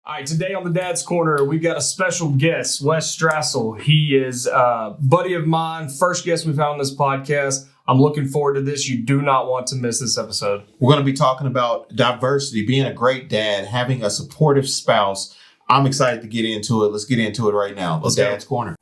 All right, today on the Dad's Corner, we got a special guest, Wes Strassle. He is a buddy of mine, first guest we've had on this podcast. I'm looking forward to this. You do not want to miss this episode. We're going to be talking about diversity, being a great dad, having a supportive spouse. I'm excited to get into it. Let's get into it right now. The Dad's Corner.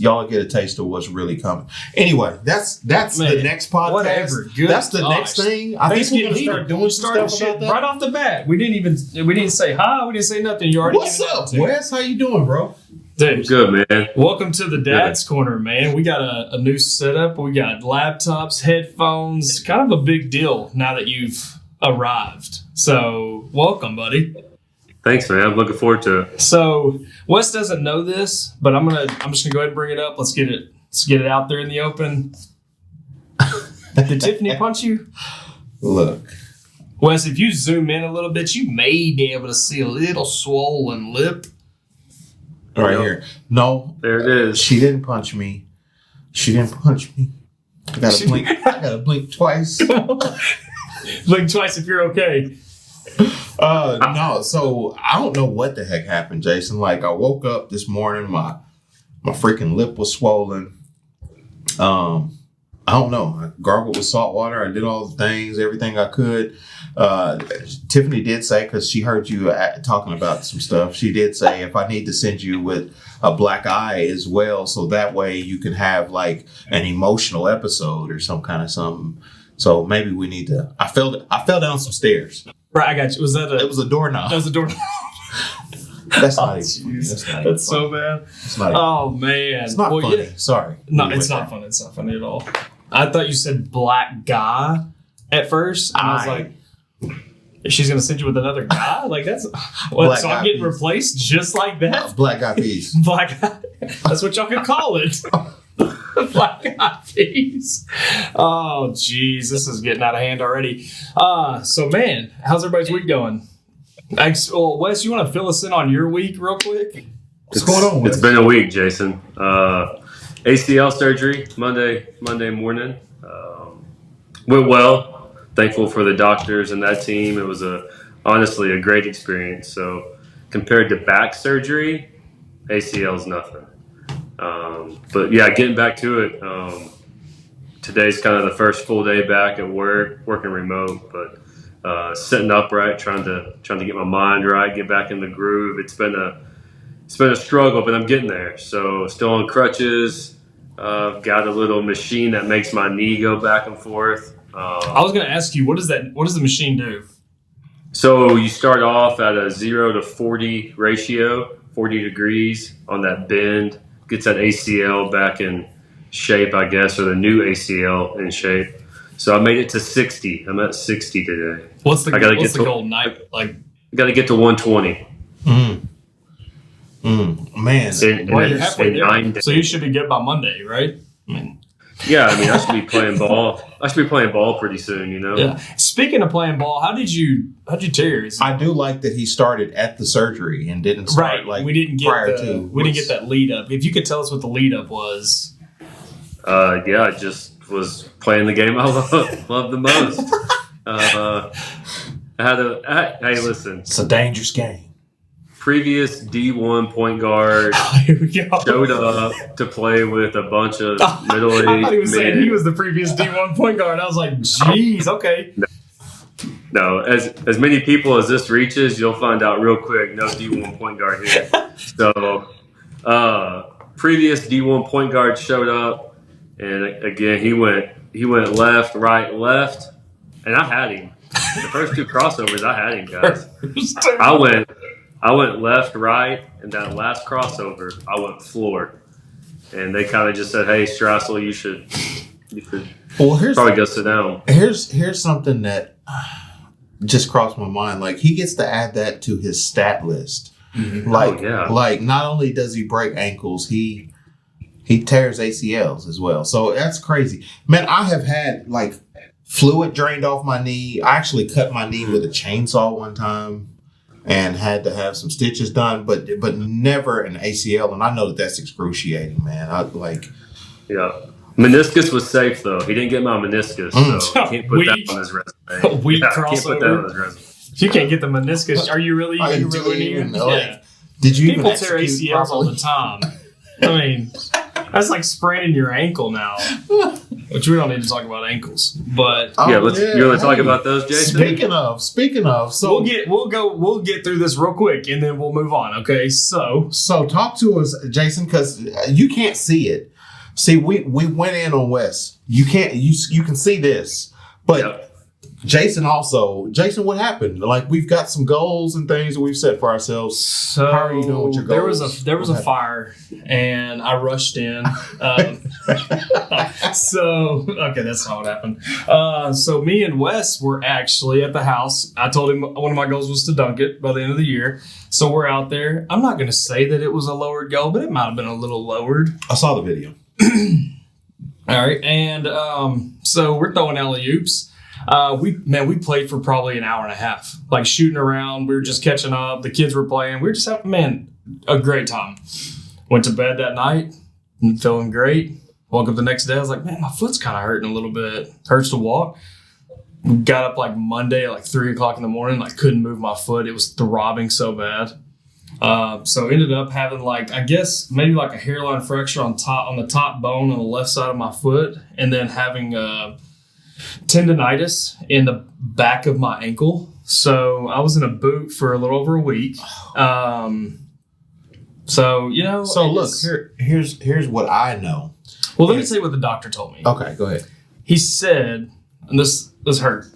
Y'all get a taste of what's really coming. Anyway, that's Man, the next podcast. Whatever. Good that's the gosh. Next thing. I think we're gonna start doing stuff about that right off the bat. We didn't say hi. We didn't say nothing. You already. What's up, Wes? How you doing, bro? Dude, good, man. Welcome to the Dad's Corner, man. We got a new setup. We got laptops, headphones. Kind of a big deal now that you've arrived. So, welcome, buddy. Thanks, man. I'm looking forward to it. So, Wes doesn't know this, but I'm just gonna go ahead and bring it up. Let's get it out there in the open. Did Tiffany punch you? Look, Wes, if you zoom in a little bit, you may be able to see a little swollen lip. right here. No, There it is. she didn't punch me. She didn't punch me. I gotta blink. I gotta blink twice. Blink twice if you're okay. No, so I don't know what the heck happened, Jason. Like, I woke up this morning, my freaking lip was swollen. I don't know. I gargled with salt water. I did all the things, everything I could. Tiffany did say, because she heard you talking about some stuff, she did say if I need to send you with a black eye as well, so that way you can have like an emotional episode or some kind of something. So maybe we need to. I fell down some stairs. Right, I got you. It was a doorknob. That was a doorknob. That's not Oh, even. That's so bad. It's not even, Oh man, it's not funny. Yeah. Sorry. No, Anyway. it's not funny. It's not funny at all. I thought you said black guy at first, and I was like, she's gonna send you with another guy? Like that's what? Black So I'm guy getting piece. replaced just like that. Black guy piece. Black guy. That's what y'all can call it. Black guy piece. Oh, jeez, this is getting out of hand already. So man, how's everybody's week going? Well, Wes, you want to fill us in on your week real quick? What's going on, Wes? It's been a week, Jason. ACL surgery Monday morning. Went well. Thankful for the doctors and that team. It was honestly a great experience. So compared to back surgery, ACL is nothing. But yeah, getting back to it. Today's kind of the first full day back at work, working remote, but sitting upright, trying to get my mind right, get back in the groove. It's been a struggle, but I'm getting there. So still on crutches. Got a little machine that makes my knee go back and forth. I was going to ask you, what does the machine do? So you start off at a 0 to 40 ratio, 40 degrees on that bend. Gets that ACL back in shape, I guess, or the new ACL in shape. So I made it to 60. I'm at 60 today. What's the goal night? Like, got to get to 120. Man. you're halfway there. 9 days. So you should be good by Monday, right? I mean, I should be playing ball. I should be playing ball pretty soon, you know? yeah. Speaking of playing ball, how'd you tear yours? I do like that he started at the surgery and didn't start we didn't get prior to. we didn't get that lead up. If you could tell us what the lead up was. I just was playing the game I love the most. Hey, listen. It's a dangerous game. Previous D1 point guard Here we go. showed up to play with a bunch of I middle-aged thought he was saying men. he was the previous D1 point guard. I was like, geez, okay. No, as many people as this reaches, you'll find out real quick. No D1 point guard here. So, previous D1 point guard showed up, and again he went left, right, left, and I had him. The first two crossovers, I had him, guys. I went left, right, and that last crossover, I went floor. And they kind of just said, "Hey, Strassle, you should probably go sit down." Here's something that just crossed my mind. Like, he gets to add that to his stat list. Mm-hmm. Like not only does he break ankles, he he tears ACLs as well. So that's crazy. Man, I have had like fluid drained off my knee. I actually cut my knee with a chainsaw one time and had to have some stitches done, but never an ACL. And I know that that's excruciating, man. Yeah. Meniscus was safe though. He didn't get my meniscus, so can't put that on his resume. Weak crossover. Can't put that on his resume. You can't get the meniscus. Are you really even doing it? Did you people tear ACLs all the time? I mean, that's like spraining your ankle now. Which we don't need to talk about ankles, but you want to talk about those, Jason? Speaking of, so we'll get through this real quick and then we'll move on. Okay, so talk to us, Jason, because you can't see it. See, we went in on Wes. You can't you can see this, but. Yep. Jason, what happened? Like, we've got some goals and things that we've set for ourselves. So how are you doing with your goals? There was a fire, and I rushed in. So, okay, that's not what happened. So me and Wes were actually at the house. I told him one of my goals was to dunk it by the end of the year. So we're out there. I'm not going to say that it was a lowered goal, but it might have been a little lowered. I saw the video. All right, and so we're throwing alley-oops. We played for probably an hour and a half, like shooting around. We were just catching up. The kids were playing. We were just having, a great time. Went to bed that night, feeling great. Woke up the next day. I was like, man, my foot's kind of hurting a little bit. Hurts to walk. Got up like Monday at like 3 o'clock in the morning. Like couldn't move my foot. It was throbbing so bad. So ended up having maybe like a hairline fracture on the top bone on the left side of my foot, and then having tendonitis in the back of my ankle. So I was in a boot for a little over a week. Here's what I know. Well, let me tell you what the doctor told me. Okay, go ahead. He said, and this hurt.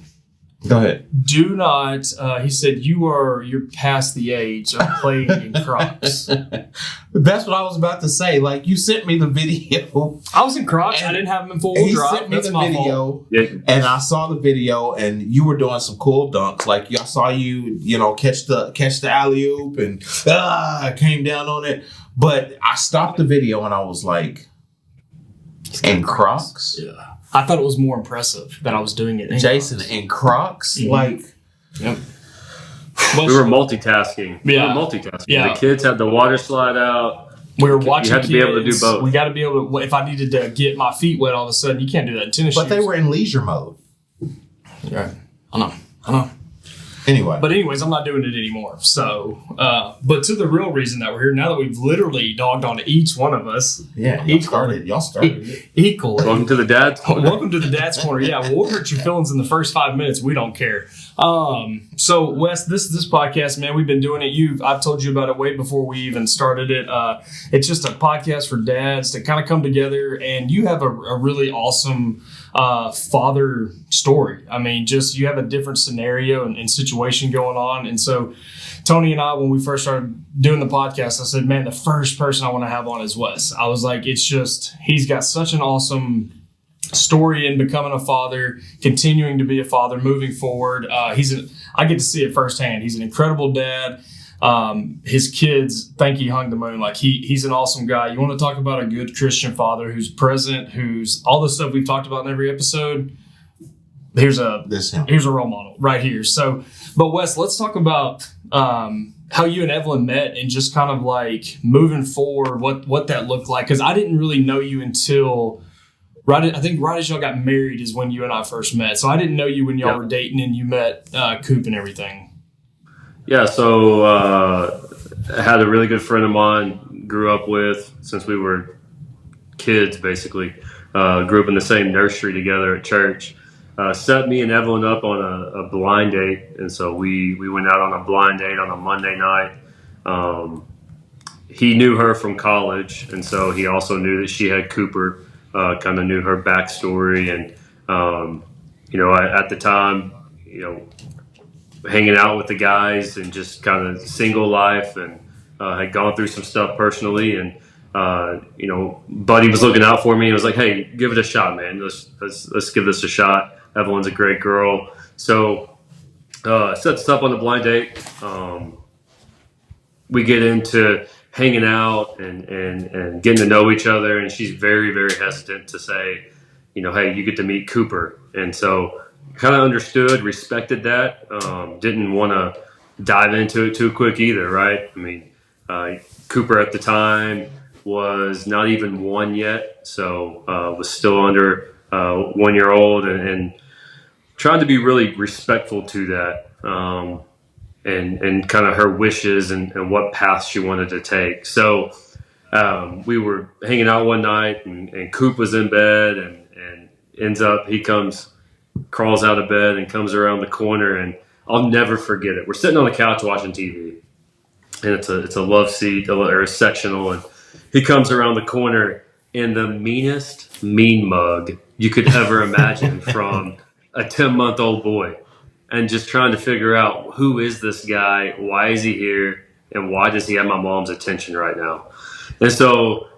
Go ahead. Do not. He said you're past the age of playing in Crocs. That's what I was about to say. Like, you sent me the video. I was in Crocs. I didn't have them in full drive. He sent me the video, and I saw the video, and you were doing some cool dunks. Like, I saw you, catch the alley oop, and came down on it. But I stopped the video, and I was like, in Crocs? Yeah. I thought it was more impressive that I was doing it in Jason Crocs. In Crocs? Mm-hmm. Yep. We were multitasking. Yeah. The kids had the water slide out. We were watching. You had to be able to do both. We got to be able to. If I needed to get my feet wet all of a sudden, you can't do that in tennis shoes. But they were in leisure mode. Right. I know. Anyways, I'm not doing it anymore. So, but to the real reason that we're here, now that we've literally dogged on each one of us. Yeah, y'all started it. Equally. Welcome to the Dad's Corner. Welcome to the Dad's Corner. Yeah, we'll hurt your feelings in the first 5 minutes. We don't care. So Wes, this podcast, man, we've been doing it. I've told you about it way before we even started it. It's just a podcast for dads to kind of come together, and you have a really awesome father story. I mean, just you have a different scenario and situation going on. And so Tony and I, when we first started doing the podcast, I said, man, the first person I want to have on is Wes. I was like, he's got such an awesome story in becoming a father, continuing to be a father, moving forward. I get to see it firsthand. He's an incredible dad. His kids think he hung the moon. Like he's an awesome guy. You want to talk about a good Christian father who's present, who's all the stuff we've talked about in every episode. Here's a role model right here. So, but Wes, let's talk about how you and Evelyn met and just kind of like moving forward, what that looked like. Because I didn't really know you until right as y'all got married is when you and I first met. So I didn't know you when y'all were dating and you met Coop and everything. Yeah, so I had a really good friend of mine, grew up with since we were kids, basically. Grew up in the same nursery together at church. Set me and Evelyn up on a blind date, and so we went out on a blind date on a Monday night. He knew her from college, and so he also knew that she had Cooper, kind of knew her backstory, and at the time, hanging out with the guys and just kind of single life, and had gone through some stuff personally, and Buddy was looking out for me and was like, hey, give it a shot, man. Let's give this a shot. Evelyn's a great girl. So set this up on the blind date. We get into hanging out and getting to know each other. And she's very, very hesitant to say, hey, you get to meet Cooper. And so kind of understood, respected that. Didn't want to dive into it too quick either, right? I mean, Cooper at the time was not even one yet, so was still under 1 year old, and trying to be really respectful to that, and kind of her wishes and what path she wanted to take. So we were hanging out one night, and Coop was in bed, and ends up crawls out of bed and comes around the corner, and I'll never forget it. We're sitting on the couch watching TV, and it's a love seat or a sectional, and he comes around the corner in the meanest mean mug you could ever imagine from a 10-month-old boy, and just trying to figure out, who is this guy, why is he here, and why does he have my mom's attention right now? And so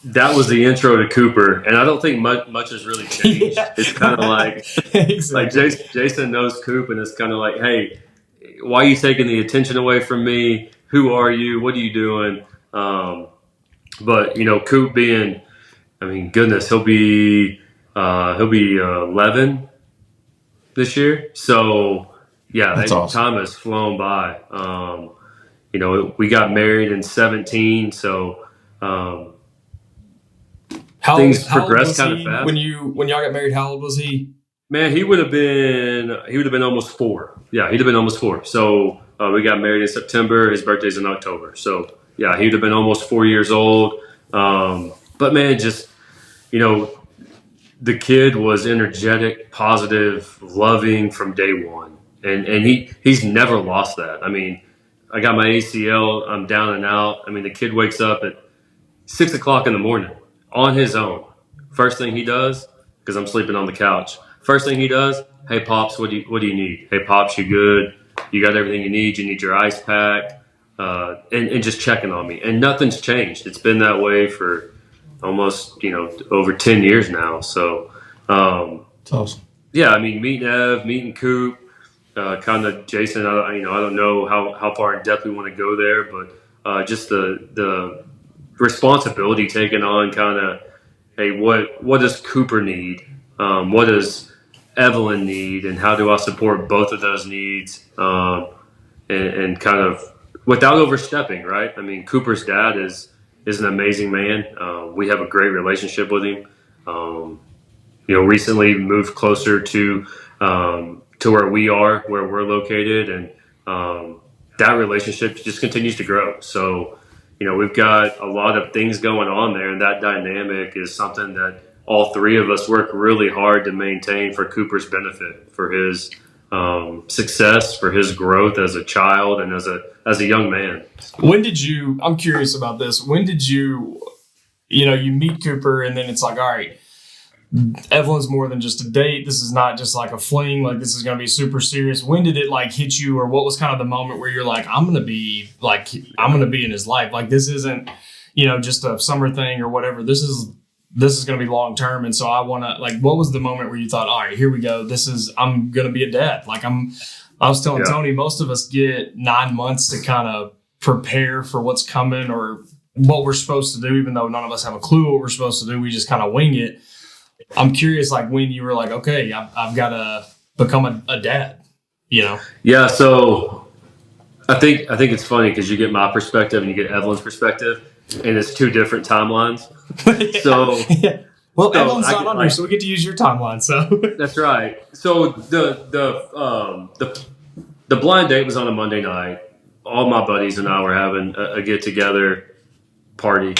that was the intro to Cooper, and I don't think much has really changed. Yeah. It's kind of like exactly. Like Jason knows Coop, and it's kind of like, hey, why are you taking the attention away from me? Who are you? What are you doing? But Coop being, I mean, goodness, he'll be 11 this year. So yeah, that awesome. Time has flown by. We got married in 2017, so. Things progressed kind of fast. When y'all got married, how old was he? Man, he would have been almost 4. Yeah, he'd have been almost 4. So we got married in September. His birthday's in October. So yeah, he'd have been almost 4 years old. But man, just the kid was energetic, positive, loving from day one, and he's never lost that. I mean, I got my ACL. I'm down and out. I mean, the kid wakes up at 6 o'clock in the morning. On his own. First thing he does, because I'm sleeping on the couch. First thing he does, hey Pops, what do you need? Hey Pops, you good? You got everything you need? You need your ice pack? And just checking on me. And nothing's changed. It's been that way for almost over 10 years now. So it's awesome. Yeah, I mean, meeting Ev, meeting Coop, kind of Jason. I don't know how far in depth we want to go there, but just the responsibility taken on, kind of, hey, what does Cooper need? What does Evelyn need? And how do I support both of those needs? And kind of without overstepping, right? I mean, Cooper's dad is an amazing man. We have a great relationship with him. Recently moved closer to where we're located, and that relationship just continues to grow. So, we've got a lot of things going on there, and that dynamic is something that all three of us work really hard to maintain for Cooper's benefit, for his success, for his growth as a child and as a young man. I'm curious about this. When did you meet Cooper, and then it's like, all right, Evelyn's more than just a date. This is not just like a fling. Like, this is going to be super serious. When did it like hit you, or what was kind of the moment where you're like, I'm going to be in his life. Like, this isn't, just a summer thing or whatever. This is going to be long term. And so I want to, like, what was the moment where you thought, all right, here we go. I'm going to be a dad. Like, I was telling Tony, most of us get 9 months to kind of prepare for what's coming or what we're supposed to do, even though none of us have a clue what we're supposed to do. We just kind of wing it. I'm curious, like, when you were like, okay, I've got to become a dad, Yeah. So I think it's funny because you get my perspective and you get Evelyn's perspective, and it's two different timelines. Yeah. So, yeah. Well, Evelyn's not on here, so we get to use your timeline. So that's right. So the blind date was on a Monday night. All my buddies and I were having a get together party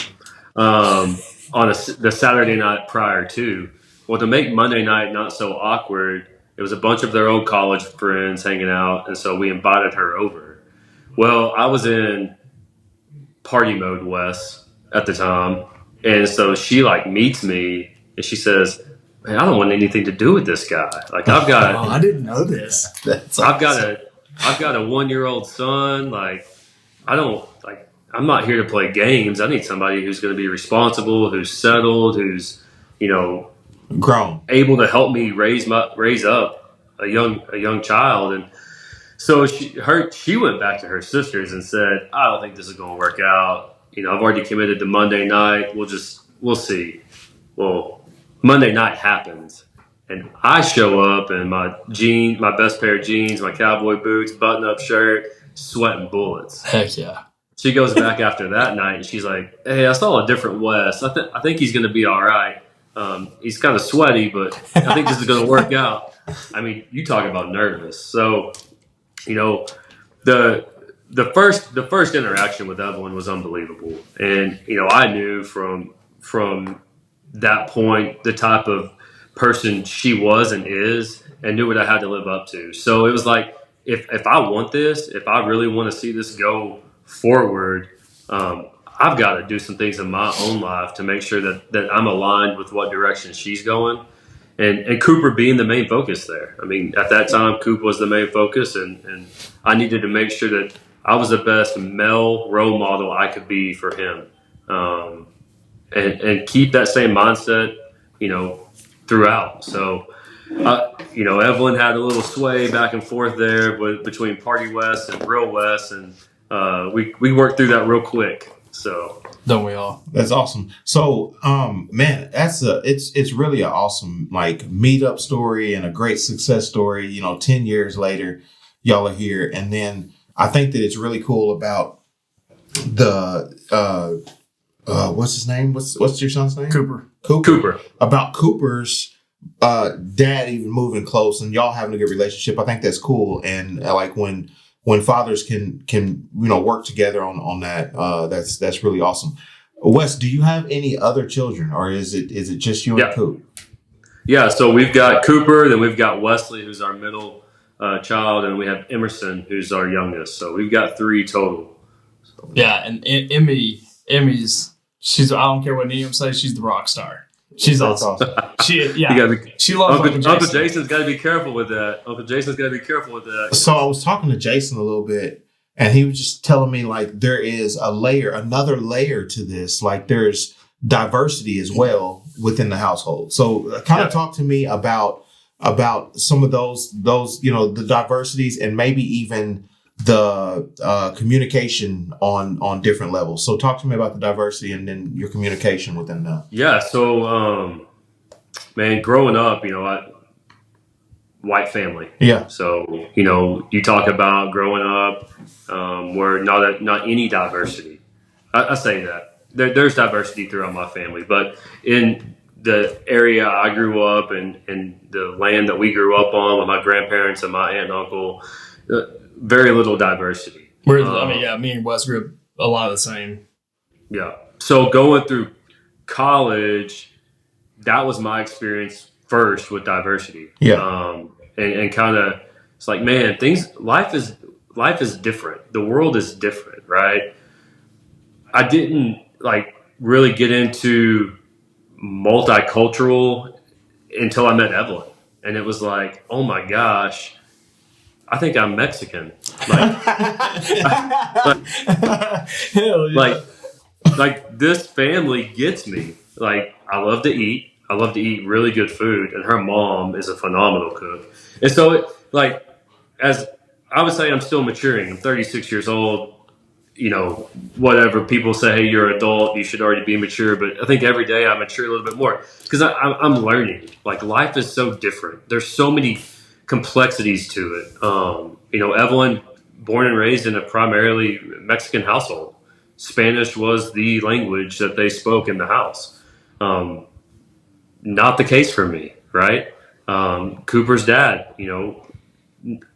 on the Saturday night prior to. Well, to make Monday night not so awkward, it was a bunch of their old college friends hanging out, and so we invited her over. Well, I was in party mode, Wes, at the time, and so she meets me and she says, "Man, I don't want anything to do with this guy. Like, I've got." Oh, I didn't know this. I've got a 1-year-old son. Like, I'm not here to play games. I need somebody who's going to be responsible, who's settled, who's, grown, able to help me raise up a young child. And So she went back to her sisters and said, "I don't think this is going to work out. I've already committed to Monday night. We'll see." Well, Monday night happens, and I show up in my best pair of jeans, my cowboy boots, button-up shirt, sweating bullets. Heck yeah. She goes back after that night, and she's like, "Hey, I saw a different Wes. I think he's going to be all right. He's kind of sweaty, but I think this is going to work out." I mean, you talk about nervous. So, the the first interaction with Evelyn was unbelievable, and I knew from that point the type of person she was and is, and knew what I had to live up to. So it was like, if I want this, if I really want to see this go forward, I've got to do some things in my own life to make sure that I'm aligned with what direction she's going. And Cooper being the main focus there. I mean, at that time, Coop was the main focus, and I needed to make sure that I was the best male role model I could be for him, and keep that same mindset, throughout. So, Evelyn had a little sway back and forth there between Party West and Real West, and we worked through that real quick. So. Don't we all? That's awesome. So, man, it's really an awesome like meetup story and a great success story. 10 years later, y'all are here, and then I think that it's really cool about the what's his name? What's your son's name? Cooper. About Cooper's dad even moving close and y'all having a good relationship. I think that's cool, and like when fathers can work together on that, that's really awesome. Wes, do you have any other children, or is it just you and Coop? Yeah, so we've got Cooper, then we've got Wesley, who's our middle child, and we have Emerson, who's our youngest. So we've got 3 total. So. Yeah, and Emmy's I don't care what any of them say, she's the rock star. She's awesome. She loves Uncle Jason's got to be careful with that. So I was talking to Jason a little bit, and he was just telling me like there is another layer to this. Like there's diversity as well within the household. So kind of talk to me about some of those the diversities, and maybe even the communication on different levels. So talk to me about the diversity and then your communication within that. Yeah. So, man, growing up, white family. Yeah. So, you talk about growing up, where not any diversity. I say that there's diversity throughout my family, but in the area I grew up and the land that we grew up on with my grandparents and my aunt and uncle, very little diversity. Me and Wes grew up a lot of the same. Yeah. So going through college, that was my experience first with diversity. Yeah. And kind of, it's like, man, life is different. The world is different, right? I didn't really get into multicultural until I met Evelyn. And it was like, oh my gosh, I think I'm Mexican. Hell yeah. Like this family gets me. Like, I love to eat. I love to eat really good food, and her mom is a phenomenal cook. And so, as I would say, I'm still maturing. I'm 36 years old. Whatever people say, hey, you're an adult, you should already be mature. But I think every day I mature a little bit more because I'm learning. Like, life is so different. There's so many complexities to it. Evelyn, born and raised in a primarily Mexican household. Spanish was the language that they spoke in the house. Not the case for me, right? Cooper's dad,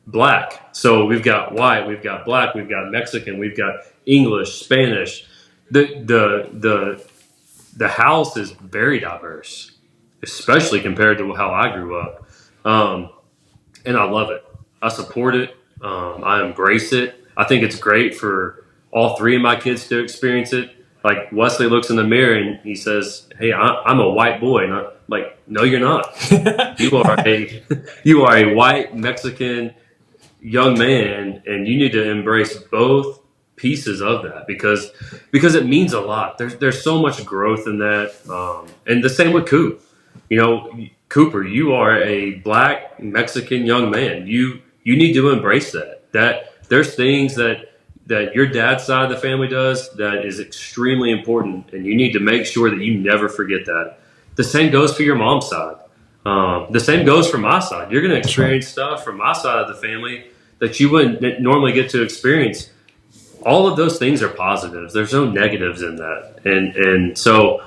black. So we've got white, we've got black, we've got Mexican, we've got English, Spanish. The house is very diverse, especially compared to how I grew up. And I love it. I support it. I embrace it. I think it's great for all 3 of my kids to experience it. Like, Wesley looks in the mirror and he says, hey, I'm a white boy. And I'm like, no, you're not. You are a white Mexican young man, and you need to embrace both pieces of that because it means a lot. There's so much growth in that. And the same with Coop. Cooper, you are a black Mexican young man. You need to embrace that. That there's things that your dad's side of the family does that is extremely important, and you need to make sure that you never forget that. The same goes for your mom's side. The same goes for my side. You're going to experience stuff from my side of the family that you wouldn't normally get to experience. All of those things are positives. There's no negatives in that, and so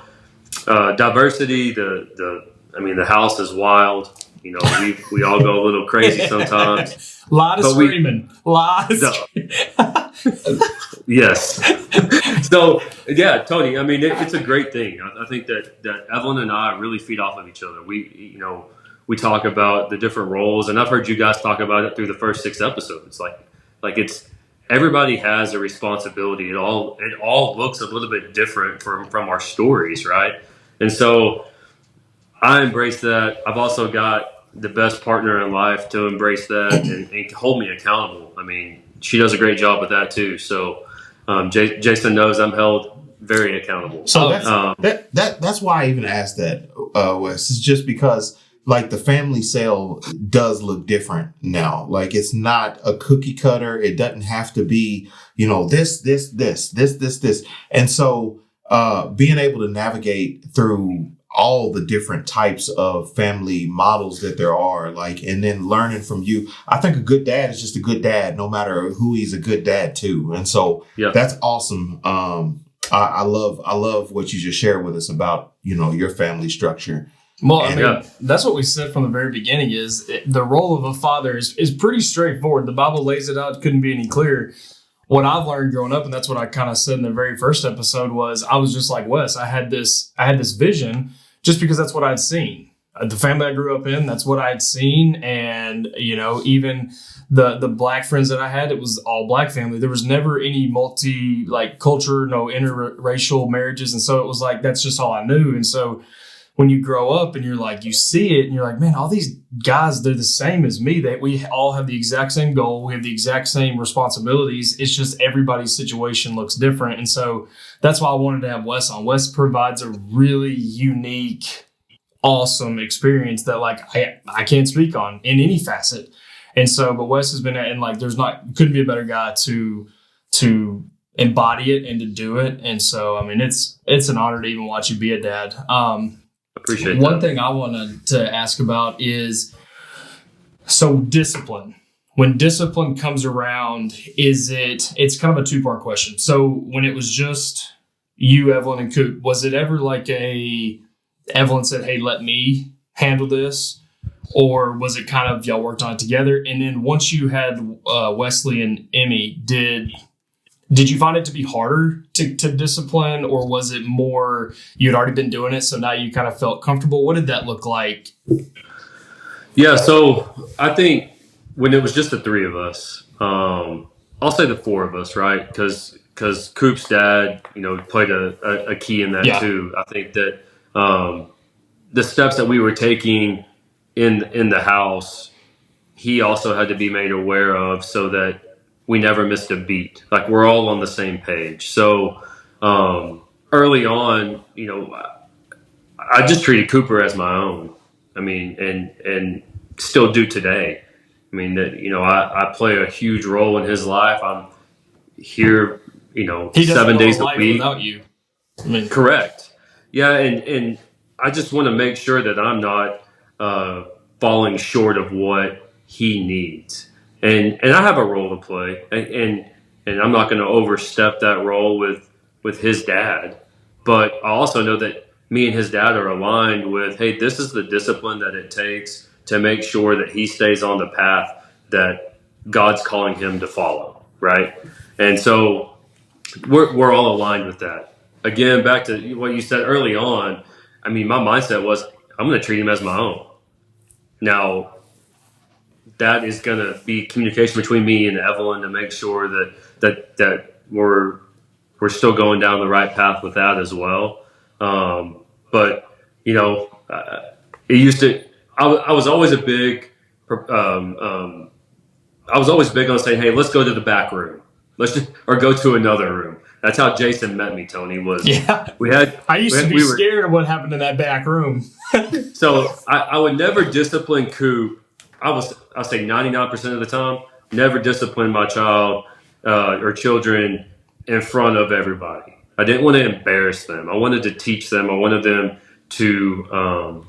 diversity. The house is wild. We all go a little crazy sometimes. A lot of screaming. Yes. So yeah, Tony. It's a great thing. I think that Evelyn and I really feed off of each other. We talk about the different roles, and I've heard you guys talk about it through the first 6 episodes. Like it's everybody has a responsibility. It all looks a little bit different from our stories, right? And so I embrace that. I've also got the best partner in life to embrace that and hold me accountable. She does a great job with that too. So Jason knows I'm held very accountable. So that's why I even asked that, Wes. It's just because like the family cell does look different now. Like it's not a cookie cutter. It doesn't have to be, this. And so being able to navigate through all the different types of family models that there are, and then learning from you. I think a good dad is just a good dad, no matter who he's a good dad to. And so that's awesome. I love what you just shared with us about, your family structure. Well, that's what we said from the very beginning is the role of a father is pretty straightforward. The Bible lays it out. Couldn't be any clearer. What I've learned growing up, and that's what I kind of said in the very first episode, was I was just like Wes. I had this vision just because that's what I'd seen. The family I grew up in, that's what I had seen. And, even the black friends that I had, it was all black family. There was never any culture, no interracial marriages. And so it was like, that's just all I knew. And so when you grow up and you're like, you see it and you're like, man, all these guys, they're the same as me. We all have the exact same goal. We have the exact same responsibilities. It's just everybody's situation looks different. And so that's why I wanted to have Wes on. Wes provides a really unique, awesome experience that I can't speak on in any facet. And so, but Wes has been, and couldn't be a better guy to embody it and to do it. And so, it's an honor to even watch you be a dad. Appreciate that. One thing I wanted to ask about is, so discipline. When discipline comes around, it's kind of a 2-part question. So when it was just you, Evelyn, and Coop, was it ever Evelyn said, hey, let me handle this? Or was it kind of y'all worked on it together? And then once you had Wesley and Emmy, did you find it to be harder to discipline, or was it more you'd already been doing it, so now you kind of felt comfortable? What did that look like? Yeah, so I think when it was just the 3 of us, I'll say the 4 of us, right? Because Coop's dad, played a key in that too. I think that the steps that we were taking in the house, he also had to be made aware of so that we never missed a beat. Like we're all on the same page. So early on, I just treated Cooper as my own. And still do today. I play a huge role in his life. I'm here, he 7 days a week without you. Correct. Yeah, and I just want to make sure that I'm not falling short of what he needs. And I have a role to play, and I'm not going to overstep that role with his dad. But I also know that me and his dad are aligned with, hey, this is the discipline that it takes to make sure that he stays on the path that God's calling him to follow, right? And so we're all aligned with that. Again, back to what you said early on, my mindset was, I'm going to treat him as my own. Now, that is going to be communication between me and Evelyn to make sure that we're still going down the right path with that as well. But it used to. I was always a big. I was always big on saying, "Hey, let's go to the back room. Or go to another room." That's how Jason met me. Tony was. Yeah. I used to be scared of what happened in that back room. So I would never discipline Coop. I'll say 99% of the time, never disciplined my child or children in front of everybody. I didn't want to embarrass them. I wanted to teach them. I wanted them to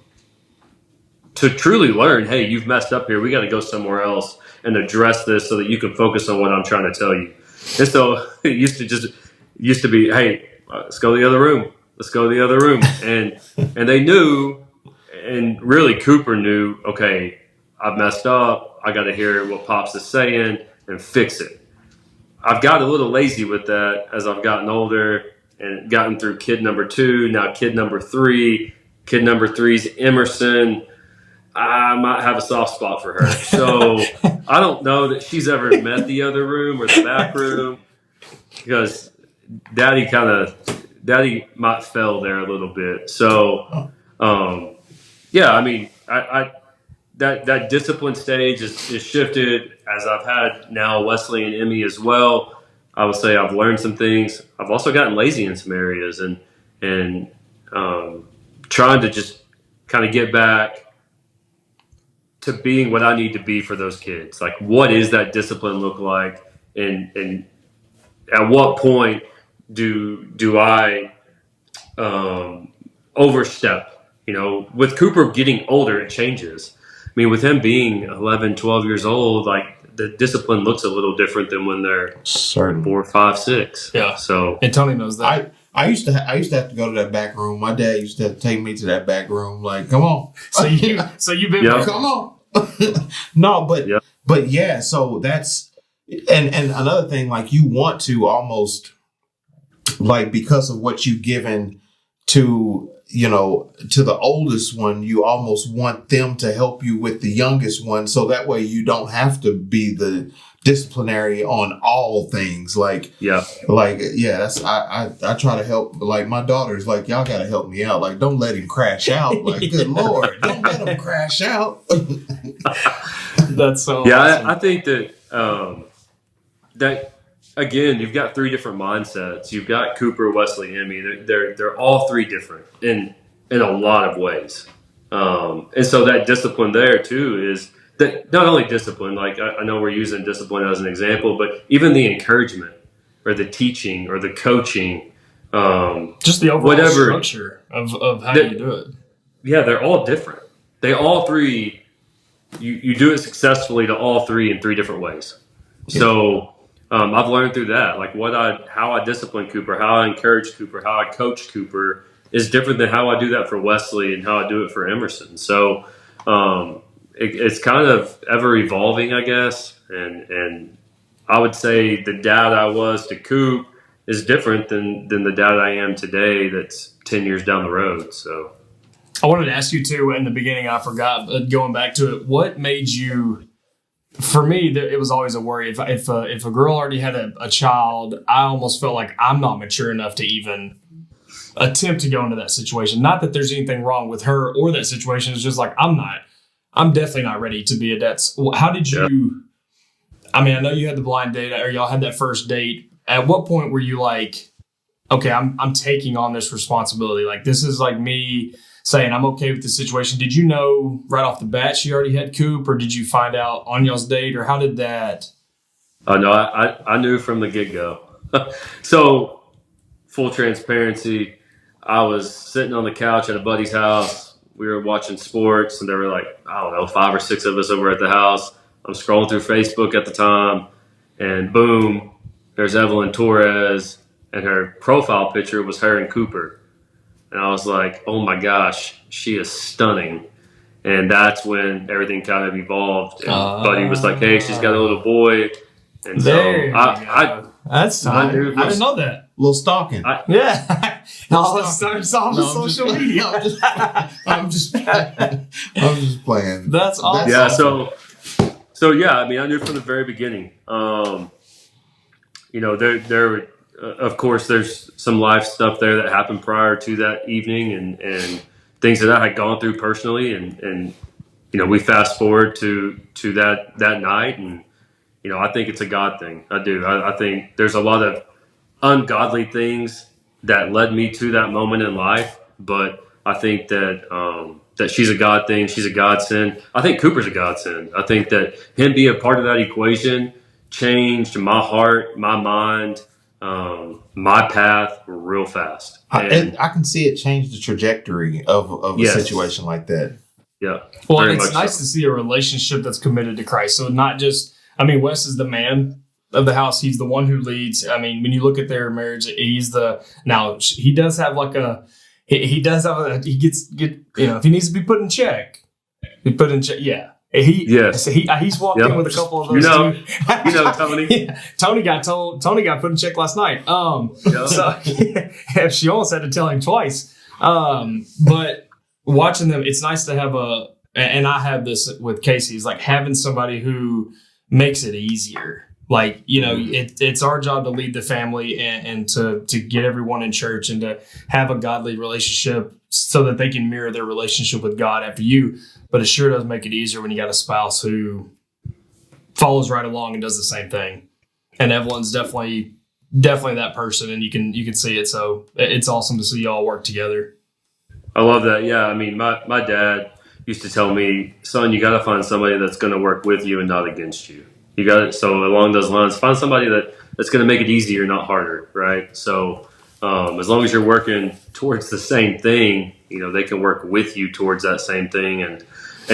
truly learn, hey, you've messed up here. We got to go somewhere else and address this so that you can focus on what I'm trying to tell you. And so it used to be, hey, let's go to the other room. Let's go to the other room. And they knew, and really Cooper knew, okay, I've messed up. I got to hear what Pops is saying and fix it. I've got a little lazy with that as I've gotten older and gotten through kid number 2, now kid number 3. Kid number 3's Emerson. I might have a soft spot for her. So I don't know that she's ever met the other room or the back room because Daddy might fail there a little bit. So, yeah, I mean, that discipline stage is shifted as I've had now Wesley and Emmy as well. I would say I've learned some things. I've also gotten lazy in some areas and trying to just kind of get back to being what I need to be for those kids. Like, what is that discipline look like? And at what point do I overstep? You know, with Cooper getting older, it changes. I mean, with him being 11, 12 years old, like the discipline looks a little different than when they're 4, 5, 6. Yeah. So, and Tony knows that. I used to have to go to that back room. My dad used to have to take me to that back room. Like, come on. So you've been Yeah. Come on. No, Yeah. but yeah. So that's and another thing. Like, you want to almost, like, because of what you've given to, you know, to the oldest one, you almost want them to help you with the youngest one, so that way you don't have to be the disciplinary on all things. That's I try to help, like, my daughter's like, y'all gotta help me out, like, don't let him crash out, like, good Lord, don't let him crash out. That's so yeah, awesome. I think that that again, you've got 3 different mindsets. You've got Cooper, Wesley, Emmy. They're all 3 different in a lot of ways. And so that discipline there too is that not only discipline, like I know we're using discipline as an example, but even the encouragement or the teaching or the coaching, just the overall whatever structure of how you do it. Yeah, they're all different. They all 3, you do it successfully to all 3 in 3 different ways. Yeah. So I've learned through that, like how I discipline Cooper, how I encourage Cooper, how I coach Cooper is different than how I do that for Wesley and how I do it for Emerson. So it's kind of ever evolving, I guess. And I would say the dad I was to Coop is different than the dad I am today. That's 10 years down the road. So I wanted to ask you too in the beginning. I forgot, but going back to it, what made you? For me, it was always a worry. If a girl already had a child, I almost felt like I'm not mature enough to even attempt to go into that situation. Not that there's anything wrong with her or that situation. It's just like I'm definitely not ready to be a dad. How did you? Yeah. I mean, I know you had the blind date, or y'all had that first date. At what point were you like, okay, I'm taking on this responsibility? Like, this is like me saying I'm okay with the situation. Did you know right off the bat she already had Coop, or did you find out on y'all's date, or how did that? Oh no, I knew from the get-go. So, full transparency, I was sitting on the couch at a buddy's house. We were watching sports, and there were like, I don't know, 5 or 6 of us over at the house. I'm scrolling through Facebook at the time, and boom, there's Evelyn Torres, and her profile picture was her and Cooper. And I was like, oh my gosh, she is stunning. And that's when everything kind of evolved. And Buddy was like, hey, she's got a little boy. And so that's I didn't know that. A little stalking. Yeah. All starts off on social media. I'm just playing. That's awesome. Yeah, so yeah, I mean, I knew from the very beginning. You know, there of course, there's some life stuff there that happened prior to that evening and things that I had gone through personally. And you know, we fast forward to that night. And, you know, I think it's a God thing. I do. I think there's a lot of ungodly things that led me to that moment in life. But I think that that she's a God thing. She's a godsend. I think Cooper's a godsend. I think that him being a part of that equation changed my heart, my mind, my path real fast. And I can see it change the trajectory of a situation like that. Yeah. Well, and it's nice to see a relationship that's committed to Christ. So not just, I mean, Wes is the man of the house. He's the one who leads. I mean, when you look at their marriage, now he does have like he gets, if he needs to be put in check, he put in check. Yeah. He's walked in with a couple of those. Tony. Tony got put in check last night. So she almost had to tell him twice. But watching them, it's nice to have and I have this with Casey, is like having somebody who makes it easier. Like, it's our job to lead the family and to get everyone in church and to have a godly relationship so that they can mirror their relationship with God after you. But it sure does make it easier when you got a spouse who follows right along and does the same thing. And Evelyn's definitely that person, and you can see it. So it's awesome to see y'all work together. I love that. Yeah, I mean, my dad used to tell me, son, you got to find somebody that's going to work with you and not against you. You got it. So along those lines, find somebody that's going to make it easier, not harder, right? So as long as you're working towards the same thing, they can work with you towards that same thing. And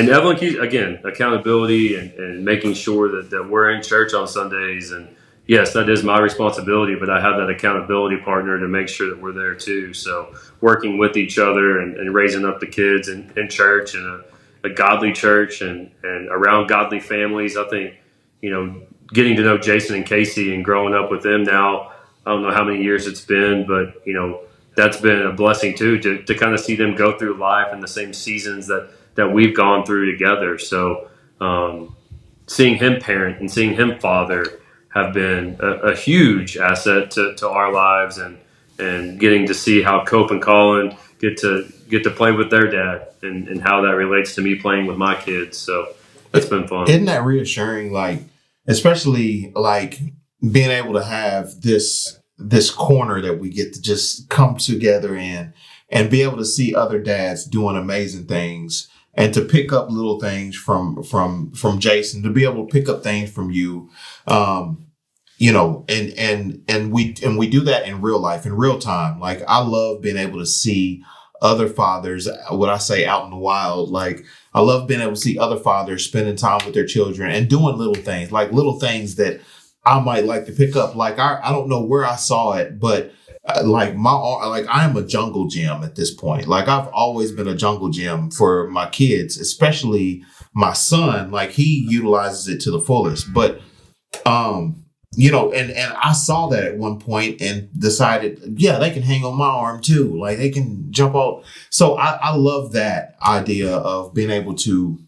Evelyn, again, accountability and making sure that we're in church on Sundays. And yes, that is my responsibility, but I have that accountability partner to make sure that we're there too. So working with each other and raising up the kids in church and a godly church and around godly families. I think, getting to know Jason and Casey and growing up with them now, I don't know how many years it's been, but, that's been a blessing too, to kind of see them go through life in the same seasons that we've gone through together. So seeing him parent and seeing him father have been a huge asset to our lives, and getting to see how Cope and Colin get to play with their dad and how that relates to me playing with my kids. So it's been fun. Isn't that reassuring? Like, especially like being able to have this corner that we get to just come together in and be able to see other dads doing amazing things, and to pick up little things from Jason, to be able to pick up things from you, and we do that in real life, in real time. Like, I love being able to see other fathers, what I say, out in the wild. Like, I love being able to see other fathers spending time with their children and doing little things that I might like to pick up. Like, I don't know where I saw it, but I am a jungle gym at this point. Like, I've always been a jungle gym for my kids, especially my son. Like, he utilizes it to the fullest. But, and I saw that at one point and decided, yeah, they can hang on my arm too. Like, they can jump out. So I love that idea of being able to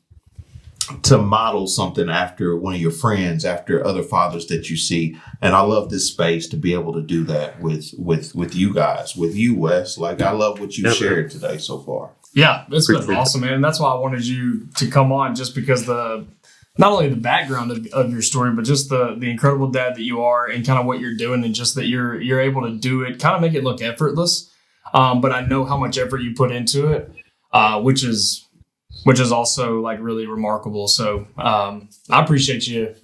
model something after one of your friends, after other fathers that you see. And I love this space to be able to do that with you guys, with you, Wes. Like, I love what you shared today so far. Yeah, it's been awesome, man. And that's why I wanted you to come on, just because not only the background of your story, but just the incredible dad that you are, and kind of what you're doing, and just that you're able to do it, kind of make it look effortless. But I know how much effort you put into it, which is also like really remarkable. So I appreciate you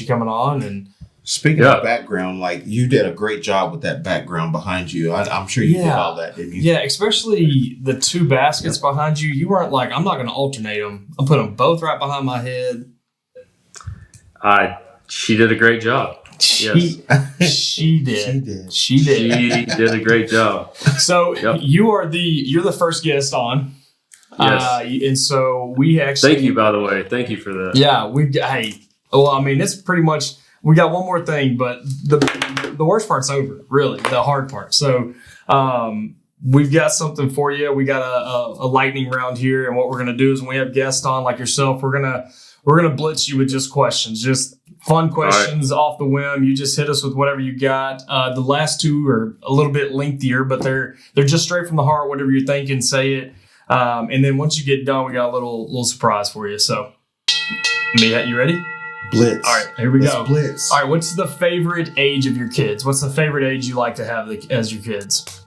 coming on. And speaking of background, like, you did a great job with that background behind you. I'm sure you did all that, didn't you? Yeah, especially the two baskets behind you. You weren't like, I'm not going to alternate them. I'll put them both right behind my head. She did a great job. She did. She did a great job. So you're the first guest on. Yes. And so we actually... Thank you, by the way. Thank you for that. Yeah. It's pretty much... We got one more thing, but the worst part's over, really, the hard part. So we've got something for you. We got a lightning round here, and what we're going to do is when we have guests on like yourself, we're gonna blitz you with just questions, just fun questions off the whim. You just hit us with whatever you got. The last two are a little bit lengthier, but they're just straight from the heart. Whatever you're thinking, say it. And then once you get done, we got a little surprise for you. So, you ready? Blitz. All right, here we go. Blitz. All right, what's the favorite age of your kids? What's the favorite age you like to have as your kids?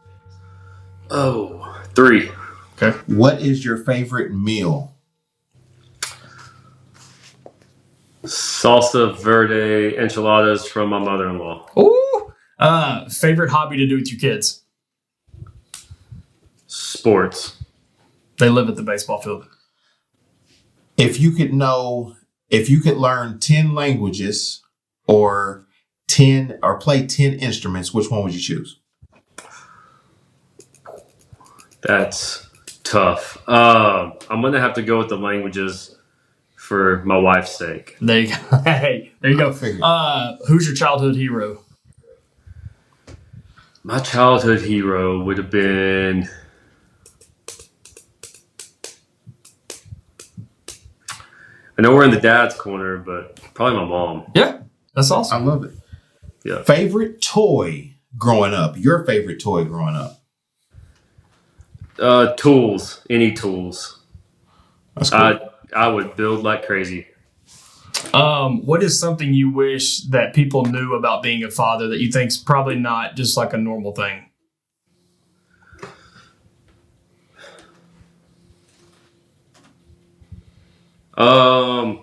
Oh, 3. Okay. What is your favorite meal? Salsa verde enchiladas from my mother-in-law. Ooh. Favorite hobby to do with your kids? Sports. They live at the baseball field. If you could learn 10 languages or play 10 instruments, which one would you choose? That's tough. I'm going to have to go with the languages for my wife's sake. There you go. Hey, there you go. Who's your childhood hero? My childhood hero would have been... I know we're in the dad's corner, but probably my mom. Yeah, that's awesome. I love it. Yeah. Favorite toy growing up? Your favorite toy growing up? Tools. Any tools. That's cool. I would build like crazy. What is something you wish that people knew about being a father that you think's probably not just like a normal thing? I'm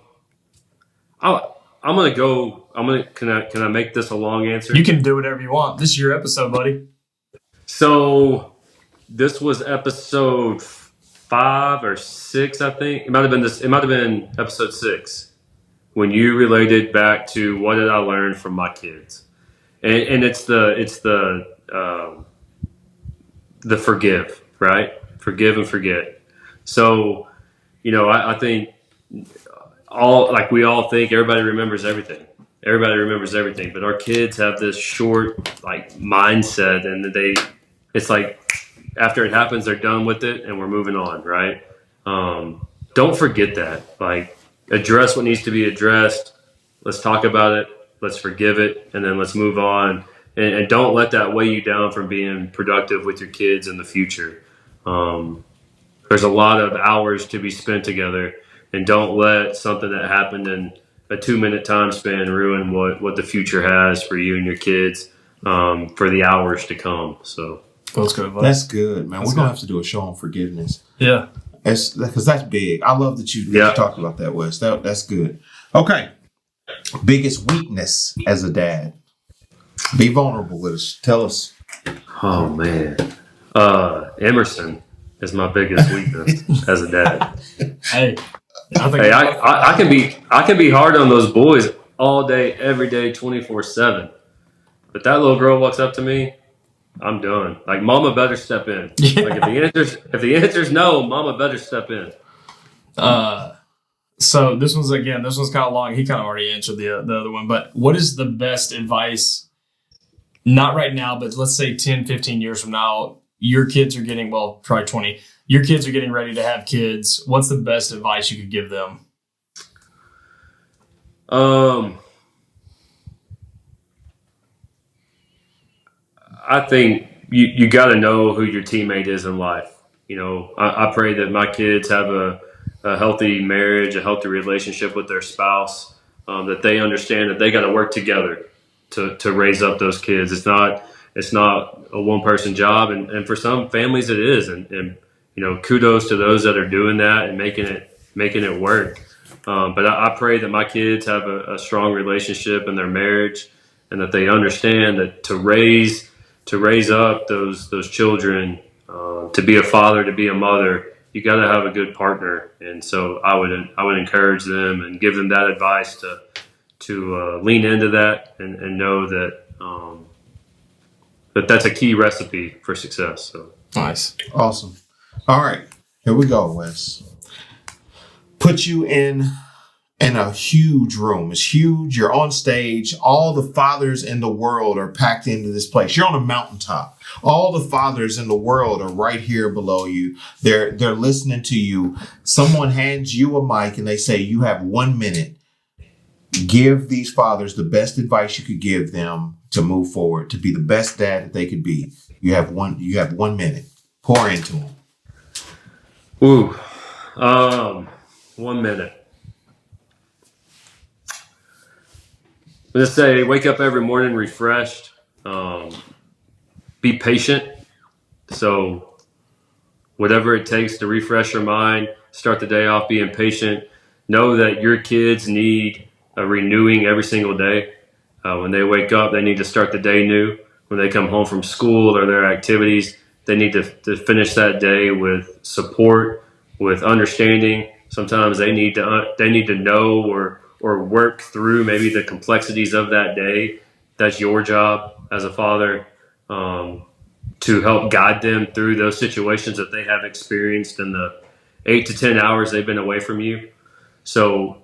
gonna go. Can I make this a long answer? You can do whatever you want. This is your episode, buddy. So this was episode 5 or 6, I think. It might have been this. It might have been episode 6 when you related back to what did I learn from my kids, and it's the forgive, right? Forgive and forget. So I think we all think everybody remembers everything. Everybody remembers everything, but our kids have this short mindset, and it's like after it happens, they're done with it, and we're moving on, right? Don't forget that. Address what needs to be addressed. Let's talk about it. Let's forgive it, and then let's move on. And don't let that weigh you down from being productive with your kids in the future. There's a lot of hours to be spent together, and don't let something that happened in a 2-minute time span ruin what the future has for you and your kids for the hours to come. So that's good advice. That's good, man. We're gonna have to do a show on forgiveness. Yeah, because that's big. I love that you talked about that, Wes. That's good. Okay, biggest weakness as a dad. Be vulnerable with us. Tell us. Oh man, Emerson is my biggest weakness as a dad. Hey, I can be hard on those boys all day, every day, 24/7. But that little girl walks up to me, I'm done. Mama better step in. Yeah. If the answer's no, Mama better step in. So this one's kind of long. He kind of already answered the other one. But what is the best advice? Not right now, but let's say 10, 15 years from now, your kids are getting, probably 20. Your kids are getting ready to have kids. What's the best advice you could give them? I think you got to know who your teammate is in life. I pray that my kids have a healthy marriage, a healthy relationship with their spouse, that they understand that they got to work together to raise up those kids. It's not a one-person job, and for some families it is, and kudos to those that are doing that and making it work. But I pray that my kids have a strong relationship in their marriage, and that they understand that to raise up those children, to be a father, to be a mother, you got to have a good partner. And so I would encourage them and give them that advice to lean into that and know that that's a key recipe for success. So Nice, awesome. All right, here we go, Wes. Put you in a huge room. It's huge. You're on stage. All the fathers in the world are packed into this place. You're on a mountaintop. All the fathers in the world are right here below you. They're listening to you. Someone hands you a mic and they say, you have 1 minute. Give these fathers the best advice you could give them to move forward, to be the best dad that they could be. You have 1 minute. Pour into them. Ooh, 1 minute. Let's say wake up every morning refreshed. Be patient. So whatever it takes to refresh your mind, start the day off being patient. Know that your kids need a renewing every single day. When they wake up, they need to start the day new. When they come home from school or their activities, they need to finish that day with support, with understanding. Sometimes they need to know or work through maybe the complexities of that day. That's your job as a father, to help guide them through those situations that they have experienced in the 8 to 10 hours they've been away from you. So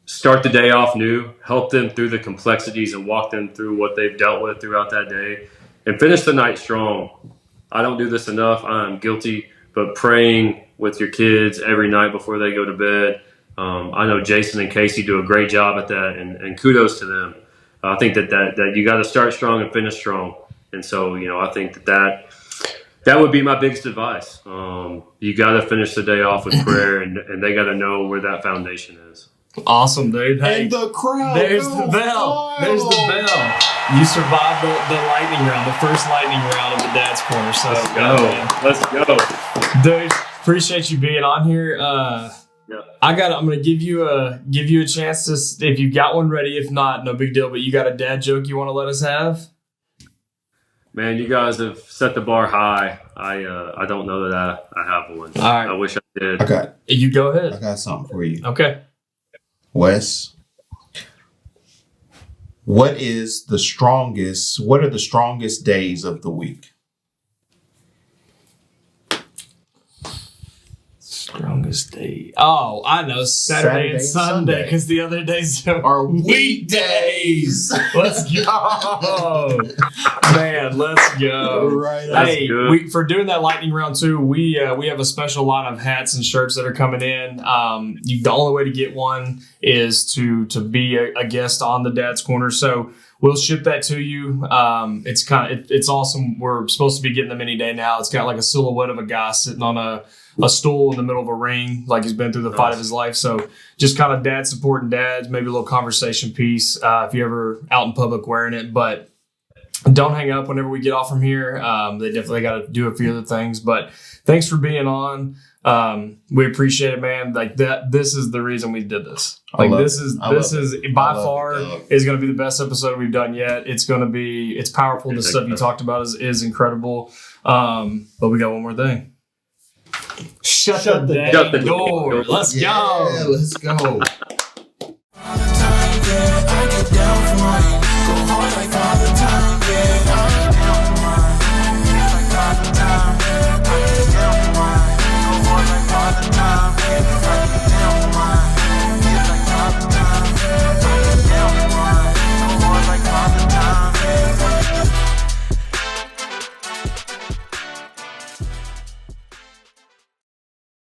start the day off new, help them through the complexities and walk them through what they've dealt with throughout that day, and finish the night strong. I don't do this enough. I'm guilty, but praying with your kids every night before they go to bed. I know Jason and Casey do a great job at that, and kudos to them. I think that you got to start strong and finish strong. And so, I think that would be my biggest advice. You got to finish the day off with prayer, and they got to know where that foundation is. Awesome, dude. Hey, And the crowd. there's the bell. Wild. There's the bell. You survived the lightning round, the first lightning round of the Dad's Corner. So Let's go. dude. Appreciate you being on here. Yeah. I'm gonna give you a chance to, if you got one ready. If not, no big deal. But you got a dad joke you want to let us have? Man, you guys have set the bar high. I don't know that I have one. All right. I wish I did. You go I ahead. got something for you. Okay. Wes, what are the strongest days of the week? Strongest day. Oh, I know. Saturday and Sunday, because the other days Are weekdays. Let's go, man. Let's go. Right. Hey, good. for doing that lightning round too, we have a special line of hats and shirts that are coming in. The only way to get one is to be a guest on the Dad's Corner. So we'll ship that to you. It's awesome. We're supposed to be getting them any day now. It's got like a silhouette of a guy sitting on a stool in the middle of a ring, like he's been through the fight of his life. So just kind of dad supporting dads, maybe a little conversation piece if you're ever out in public wearing it. But don't hang up whenever we get off from here. They definitely got to do a few other things. But thanks for being on. We appreciate it, man. Like that. This is the reason we did this. Like this is by far is going to be the best episode we've done yet. It's powerful. The stuff you talked about is incredible. But we got one more thing. Shut the door. Let's go. Let's go. All the time that I get down for you.